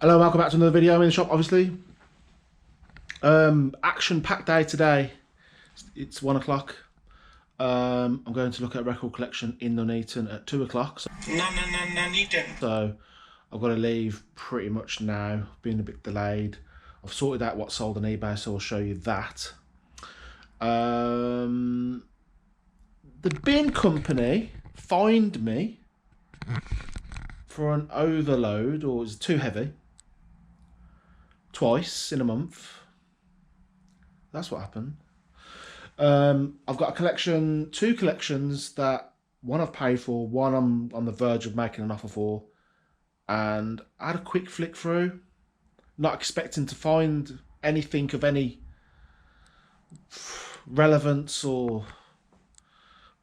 Hello, welcome back to another video. I'm in the shop, obviously. Action-packed day today. It's 1 o'clock. I'm going to look at a record collection in Nuneaton at 2 o'clock. So I've got to leave pretty much now, being a bit delayed. I've sorted out what sold on eBay, so I'll show you that. The bin company fined me for an overload, or is it too heavy? Twice in a month. That's what happened. I've got a collection, two collections that one I've paid for, one I'm on the verge of making an offer for, and I had a quick flick through, not expecting to find anything of any relevance or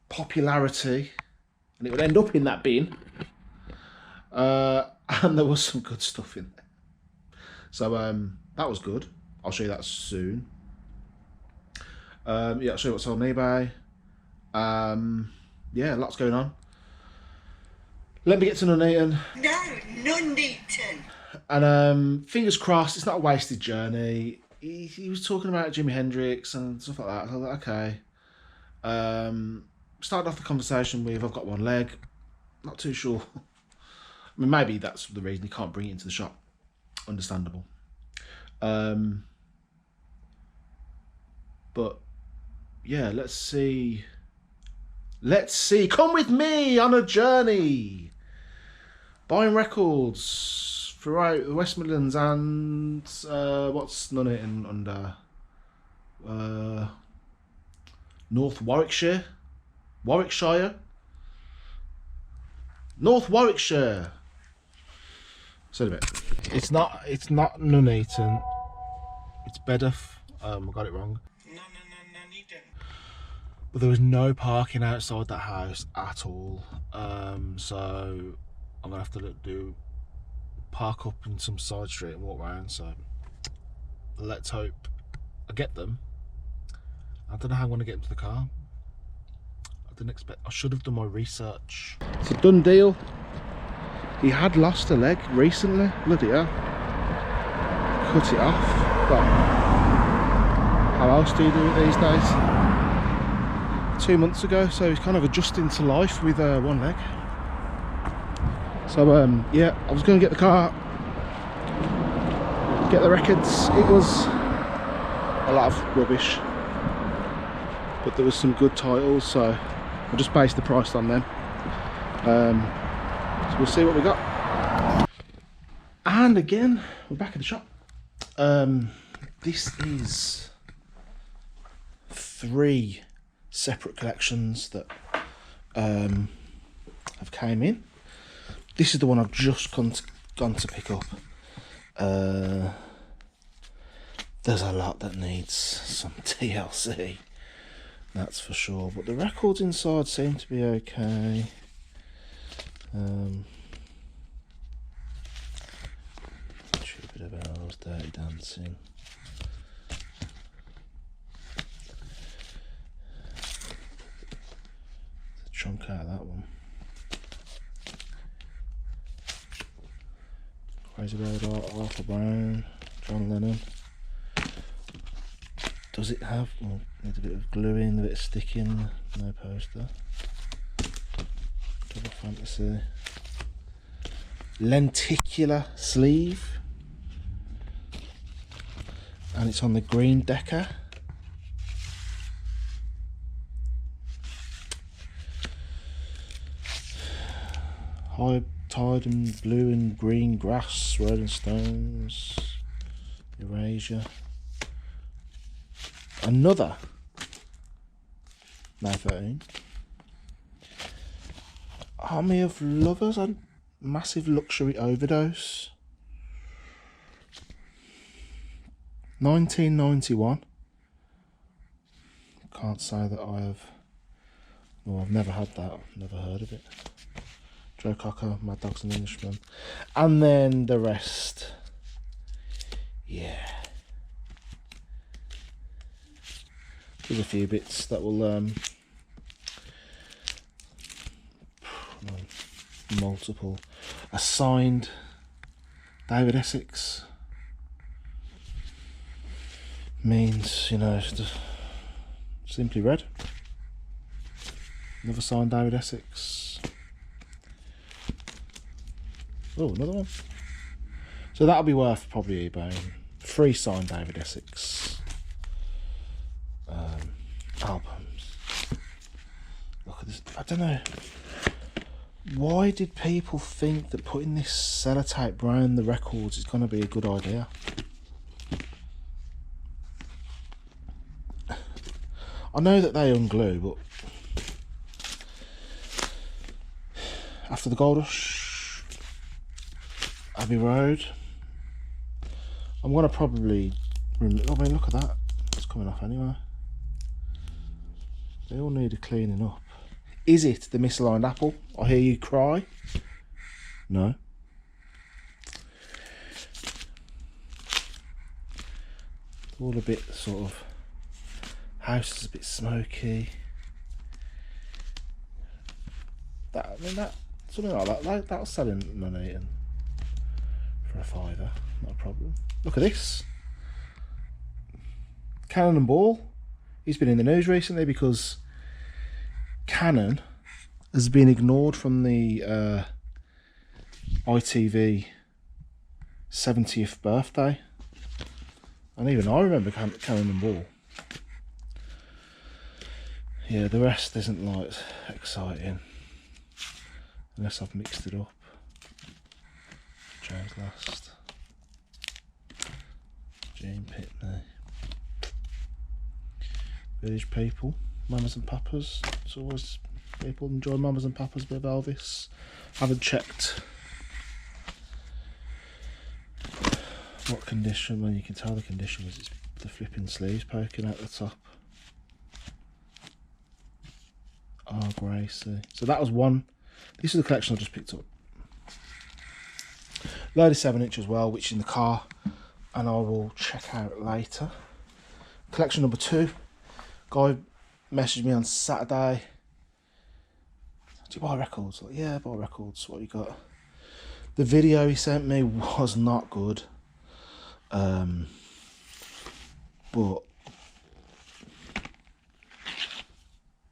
popularity, and it would end up in that bin. And there was some good stuff in there. So that was good. I'll show you that soon. Yeah, I'll show you what's on eBay. Yeah, lots going on. Let me get to Nuneaton. No, Nuneaton. And fingers crossed, it's not a wasted journey. He was talking about Jimi Hendrix and stuff like that. So I was like, okay. Started off the conversation with, I've got one leg. Not too sure. I mean, maybe that's the reason he can't bring it into the shop. Understandable. But yeah, let's see. Come with me on a journey, buying records throughout the West Midlands and what's Nuneaton under? North Warwickshire, North Warwickshire. So a bit. It's not Nuneaton. It's Bedworth. I got it wrong. But there was no parking outside that house at all. So I'm gonna have to park up in some side street and walk around. So let's hope I get them. I don't know how I'm gonna get into the car. I should have done my research. It's a done deal. He had lost a leg recently. Bloody hell. Cut it off. But how else do you do it these days? 2 months ago, so he's kind of adjusting to life with one leg. So yeah, I was going to get the car, get the records. It was a lot of rubbish, but there was some good titles, so I just based the price on them. So we'll see what we got. And again, we're back at the shop. This is 3 separate collections that have came in. This is the one I've just gone to pick up. There's a lot that needs some TLC, that's for sure, but the records inside seem to be okay. Jupiter Bells, Dirty Dancing. Chunk out of that one. Crazy Bird, Arthur Brown, John Lennon. Does it have? Well, needs a bit of gluing, a bit of sticking. No poster. Double Fantasy. Lenticular sleeve. And it's on the green decker. High Tide and Blue and Green Grass, Rolling Stones, Erasure. Another May 13. Army of Lovers and Massive Luxury Overdose. 1991. Can't say that I have. Well, I've never had that. Never heard of it. Joe Cocker, Mad Dogs and Englishmen, and then the rest. Yeah, there's a few bits that will multiple. A signed David Essex means, you know, simply red. Another signed David Essex. Oh, another one. So that'll be worth probably eBay. 3 signed David Essex albums. Look at this. I don't know. Why did people think that putting this sellotape around the records is going to be a good idea? I know that they unglue, but after the Gold Rush, Abbey Road, I'm going to probably... I mean, look at that. It's coming off anyway. They all need a cleaning up. Is it the misaligned apple? I hear you cry. No. All a bit sort of... House is a bit smoky. That, I mean, that something like that. That'll sell in Nuneaton for a £5, not a problem. Look at this. Cannon and Ball. He's been in the news recently because Cannon has been ignored from the ITV 70th birthday, and even I remember Cannon and Ball. Yeah, the rest isn't like exciting unless I've mixed it up. James Last, Gene Pitney, Village People, Mamas and Papas. It's always people enjoy Mamas and Papas, bit of Elvis. Haven't checked what condition. Well, you can tell the condition was it's the flipping sleeves poking out the top. Oh, Gracie. So that was one. This is the collection I just picked up. Load of 7-inch as well, which is in the car, and I will check out later. Collection number 2. Guy messaged me on Saturday. Do you buy records? Like, yeah, I buy records. What you got? The video he sent me was not good. But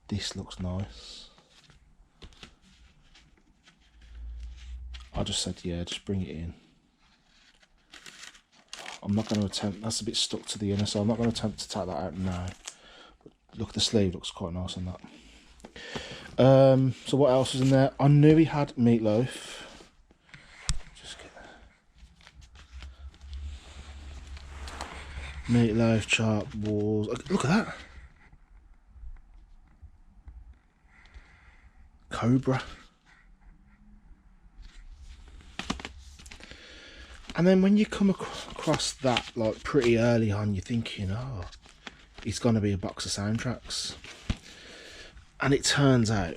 this looks nice. I just said, yeah, just bring it in. I'm not going to attempt, that's a bit stuck to the inner, so I'm not going to attempt to take that out now. But look, the sleeve looks quite nice on that. So what else is in there? I knew he had Meatloaf. Just get Meatloaf, Chart Wars. Look at that. Cobra. And then when you come across that like pretty early on, you're thinking, oh, it's going to be a box of soundtracks. And it turns out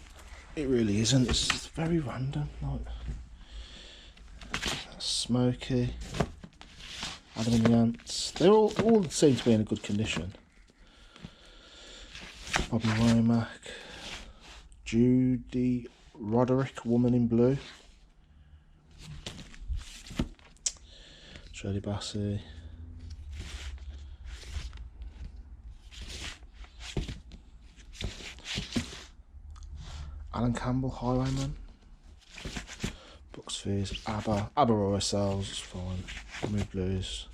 it really isn't. It's just very random. Like Smokey, Adam and the Ants. They all seem to be in a good condition. Bobby Womack, Judy Roderick, Woman in Blue, Shirley Bassey, Alan Campbell, Highwayman, Books Fees, ABBA always sells, it's fine. Mood Blues,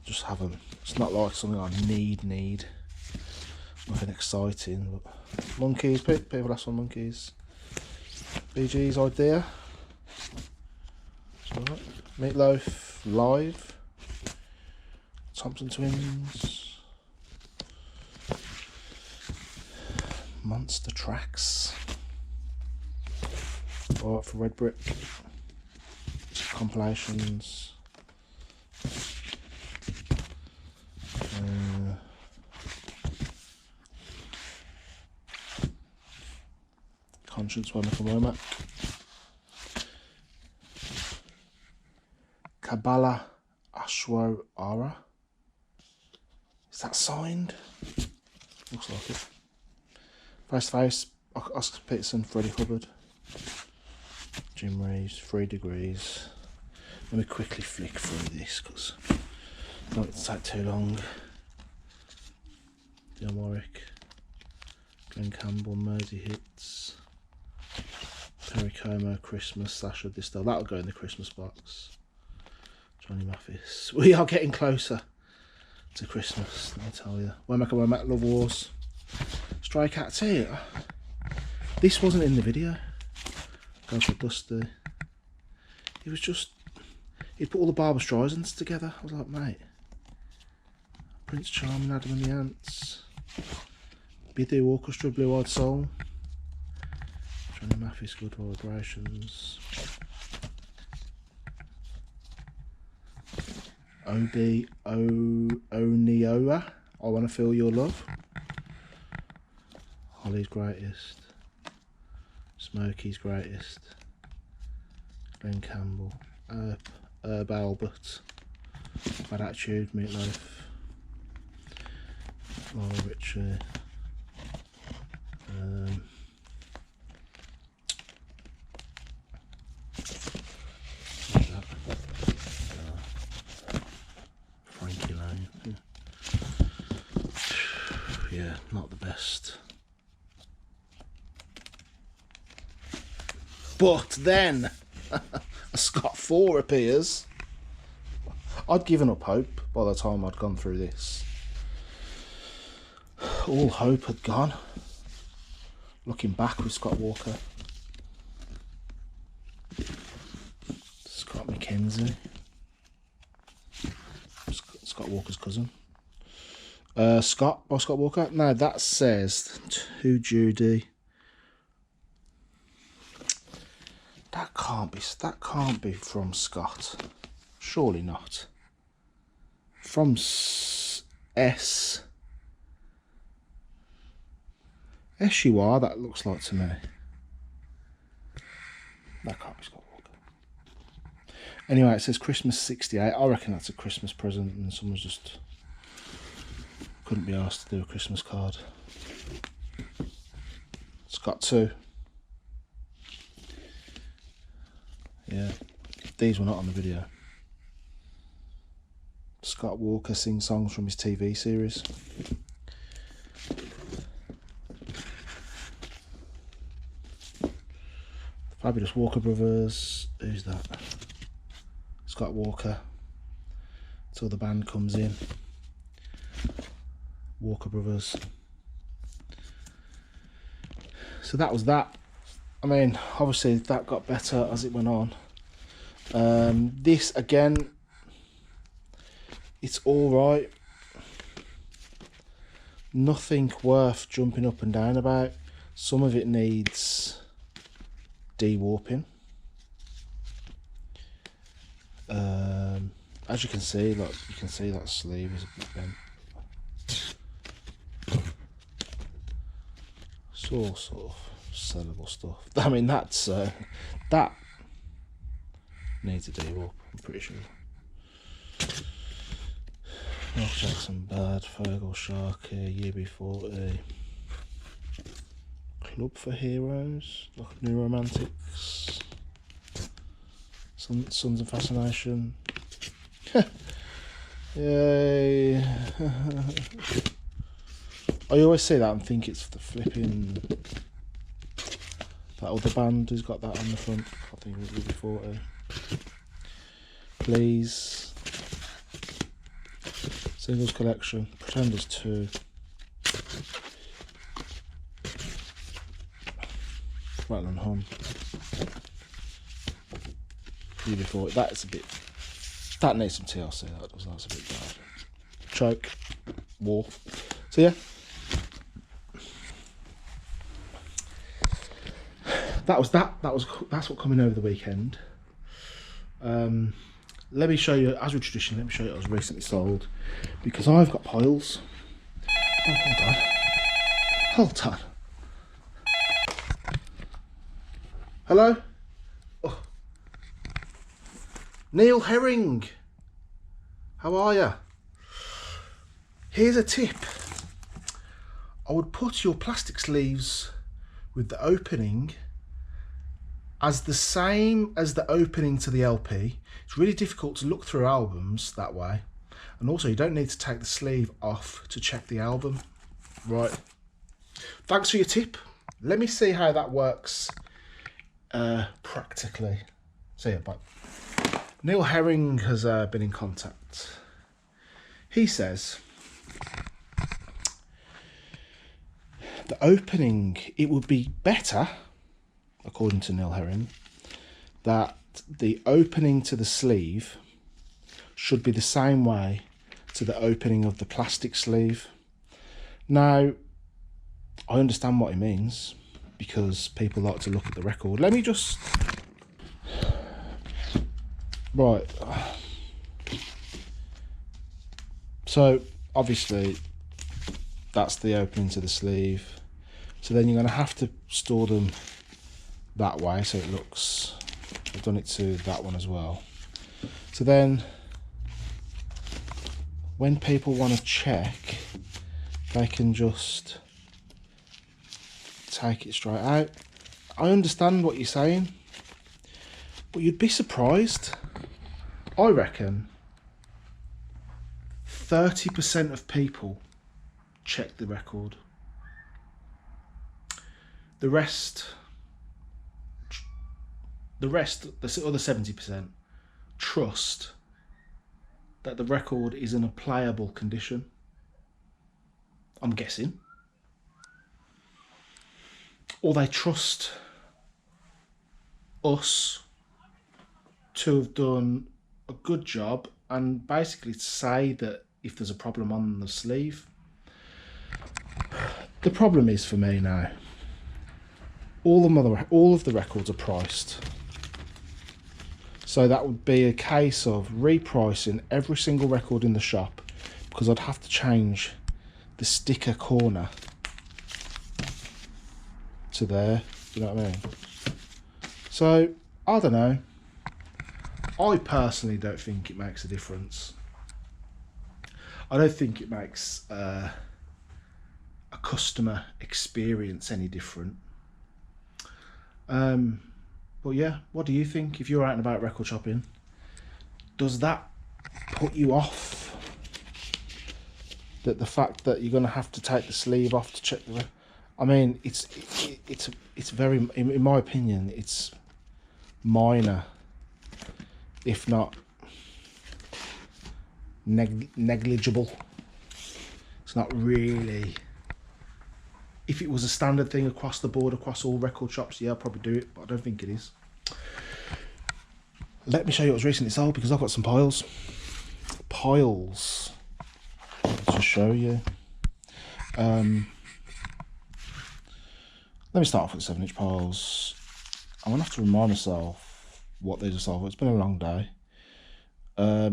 just have them. It's not like something I need. Nothing exciting, but Monkeys, people ask for Monkeys. Bee Gees, Idea. It's alright. Meatloaf, Live. Thompson Twins. Monster Tracks. Alright, for Red Brick. Compilations. Conscience by Michael Womack. Kabbalah Ashwo Ara. Is that signed? Looks like it. Face to Face, Oscar Peterson, Freddie Hubbard, Jim Reeves, 3 Degrees. Let me quickly flick through this because I don't want it to take too long. John Warwick, Glenn Campbell, Mersey Hits, Perry Como, Christmas, Sasha Distel. That'll go in the Christmas box. Johnny Mathis. We are getting closer to Christmas, let me tell you. Womack Love Wars. Stray Cats here. This wasn't in the video. Goes for Dusty. It was just, he'd put all the Barbra Streisands together. I was like, mate. Prince Charming, Adam and the Ants. Bidoo Orchestra, Blue Eyed Soul. Johnny Mathis, Good Vibrations. Obi Onioa, I Want to Feel Your Love. Holly's Greatest. Smokey's Greatest. Glenn Campbell. Herb Albert. Bad Attitude, Meatloaf. Laura Ritchie. Frankie Lane. Yeah, not the best. But then a Scott 4 appears. I'd given up hope by the time I'd gone through this. All hope had gone. Looking back with Scott Walker. Scott McKenzie. Scott Walker's cousin. Scott by Scott Walker. No, that says to Judy. That can't be from Scott. Surely not. From S. S-U-R, that looks like to me. That can't be Scott Walker. Anyway, it says Christmas 68. I reckon that's a Christmas present and someone's just couldn't be asked to do a Christmas card. Scott 2. Yeah, these were not on the video. Scott Walker sings songs from his TV series. Fabulous Walker Brothers. Who's that? Scott Walker. Till the band comes in. Walker Brothers. So that was that. I mean, obviously that got better as it went on. This again, it's all right. Nothing worth jumping up and down about. Some of it needs de-warping. As you can see, like you can see that sleeve is a bit bent. It's all sort of sellable stuff. I mean, that's that needs a de-warp, I'm pretty sure. Mark Jackson bad, Fergal Sharkey, UB40. Club for Heroes, like New Romantics. Sons of Fascination. Yay. I always say that and think it's the flipping that other band who's got that on the front. I think it was UB40. Please. Singles Collection. Pretenders 2. Rattle and Hum. UB40. That's a bit. That needs some TLC. That does. That's a bit bad. Choke. War. So yeah. That's what coming over the weekend. Let me show you, as with tradition, let me show you what was recently sold, because I've got piles. Oh, hold on. Hello? Oh. Neil Herring. How are you? Here's a tip. I would put your plastic sleeves with the opening as the same as the opening to the LP. It's really difficult to look through albums that way. And also you don't need to take the sleeve off to check the album. Right. Thanks for your tip. Let me see how that works practically. See ya, bye. Neil Herring has been in contact. He says, the opening, it would be better, according to Neil Herring, that the opening to the sleeve should be the same way to the opening of the plastic sleeve. Now, I understand what he means, because people like to look at the record. Let me just... Right. So, obviously, that's the opening to the sleeve. So then you're going to have to store them that way, so it looks... I've done it to that one as well. So then, when people want to check, they can just take it straight out. I understand what you're saying, but you'd be surprised. I reckon 30% of people check the record. The rest, the other 70%, trust that the record is in a playable condition. I'm guessing. Or they trust us to have done a good job and basically say that if there's a problem on the sleeve. The problem is for me now, all of the records are priced. So that would be a case of repricing every single record in the shop, because I'd have to change the sticker corner to there, you know what I mean? So, I don't know. I personally don't think it makes a difference. I don't think it makes a customer experience any different. But yeah, what do you think? If you're out and about record shopping, does that put you off? That the fact that you're going to have to take the sleeve off to check the... I mean, it's very, in my opinion, it's minor, if not negligible. It's not really... If it was a standard thing across the board, across all record shops, yeah, I'll probably do it, but I don't think it is. Let me show you what was recently sold, because I've got some piles. Piles. To show you. Let me start off with the 7-inch piles. I'm going to have to remind myself what they just sold. It's been a long day.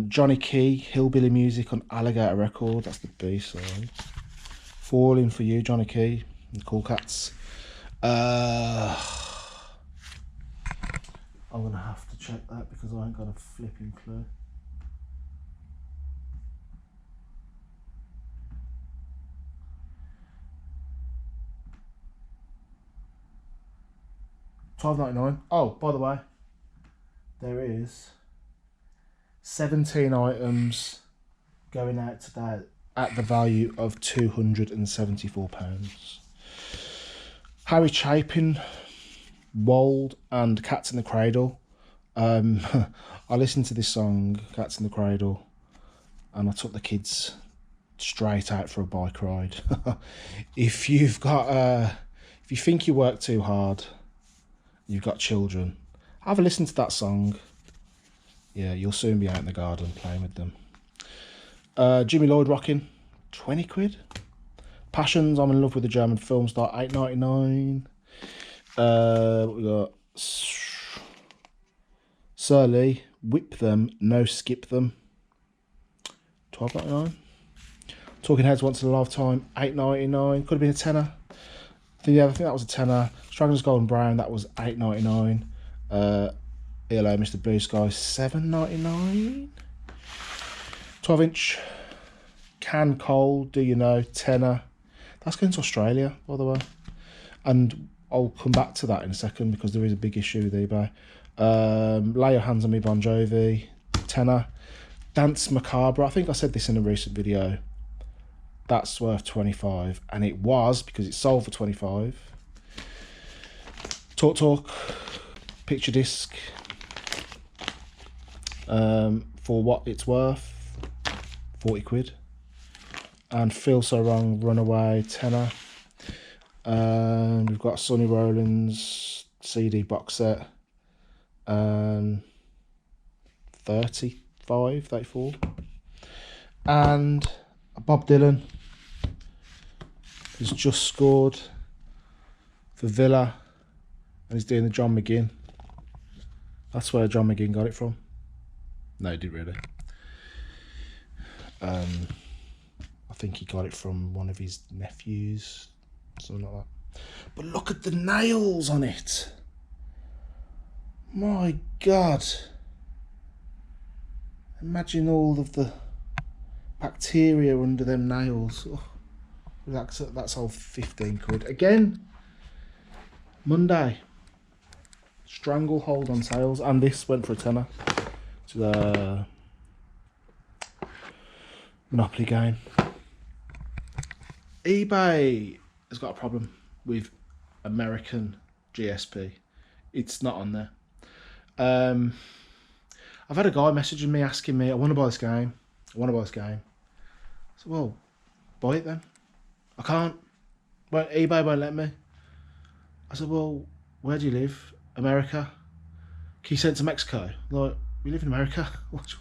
Johnny Key, Hillbilly Music on Alligator Record. That's the B-side. Falling for You, Johnny Key. And Cool Cats. I'm going to have to check that because I ain't got a flipping clue. $12.99. Oh, by the way, there is 17 items going out today at the value of £274. Harry Chapin, Wold and Cats in the Cradle. I listened to this song, Cats in the Cradle, and I took the kids straight out for a bike ride. If you've got, if you think you work too hard, you've got children, have a listen to that song. Yeah, you'll soon be out in the garden playing with them. Jimmy Lloyd Rockin', 20 quid. Passions, I'm in Love with a German Film Star, $8.99. What we got? Surly, Whip Them, No Skip Them, $12.99. Talking Heads Once in a Lifetime, $8.99. Could have been a tenner. I think that was a tenner. Stragglers Golden Brown, that was $8.99. ELO Mr. Blue Sky, $7.99. 12-inch Can Cole, Do You Know, tenner. That's going to Australia, by the way. And I'll come back to that in a second because there is a big issue with eBay. Lay Your Hands on Me, Bon Jovi, tenner. Dance Macabre, I think I said this in a recent video. That's worth 25, and it was because it sold for 25. Talk, picture disc, for what it's worth, 40 quid. And Feel So Wrong, Runaway, tenner. We've got Sonny Rollins CD box set, 34. And Bob Dylan has just scored for Villa, and he's doing the John McGinn. That's where John McGinn got it from. No, he didn't really. I think he got it from one of his nephews, something like that. But look at the nails on it. My God. Imagine all of the bacteria under them nails. Oh, that's all 15 quid. Again, Monday. Stranglehold on sales. And this went for a tenner. To the Monopoly game. eBay has got a problem with American GSP. It's not on there. I've had a guy messaging me asking me, I want to buy this game. I said, well, buy it then. I can't. Well, eBay won't let me. I said, well, where do you live? America. Can you send it to Mexico? Like, we live in America. It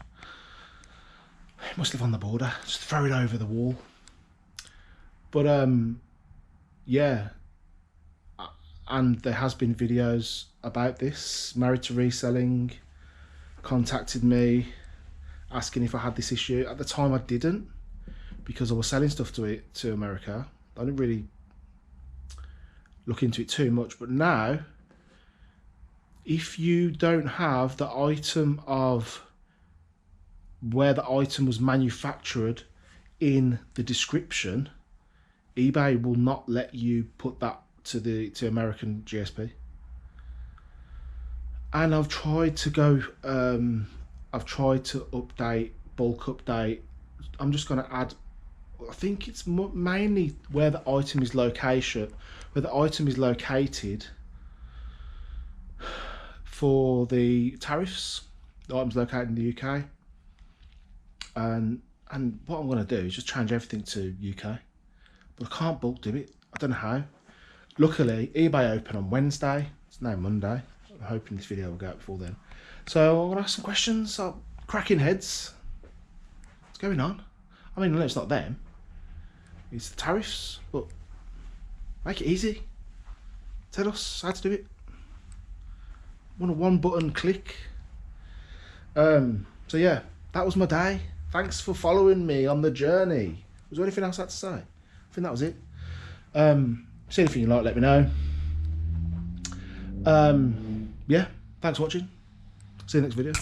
must live on the border. Just throw it over the wall. But yeah, and there has been videos about this. Married to Reselling contacted me asking if I had this issue. At the time I didn't, because I was selling stuff to America. I didn't really look into it too much, but now if you don't have the item of where the item was manufactured in the description, eBay will not let you put that to American GSP. And I've tried to go, I've tried to update, bulk update. I'm just going to add, I think it's mainly where the item is located, for the tariffs. The item's located in the UK. And what I'm going to do is just change everything to UK. But I can't bulk do it. I don't know how. Luckily, eBay open on Wednesday. It's now Monday. I'm hoping this video will go out before then. So I'm going to ask some questions. Cracking heads. What's going on? I mean, no, it's not them. It's the tariffs. But make it easy. Tell us how to do it. Want a one button click. So yeah, that was my day. Thanks for following me on the journey. Was there anything else I had to say? I think that was it. See anything you like, let me know. Yeah, thanks for watching. See you next video.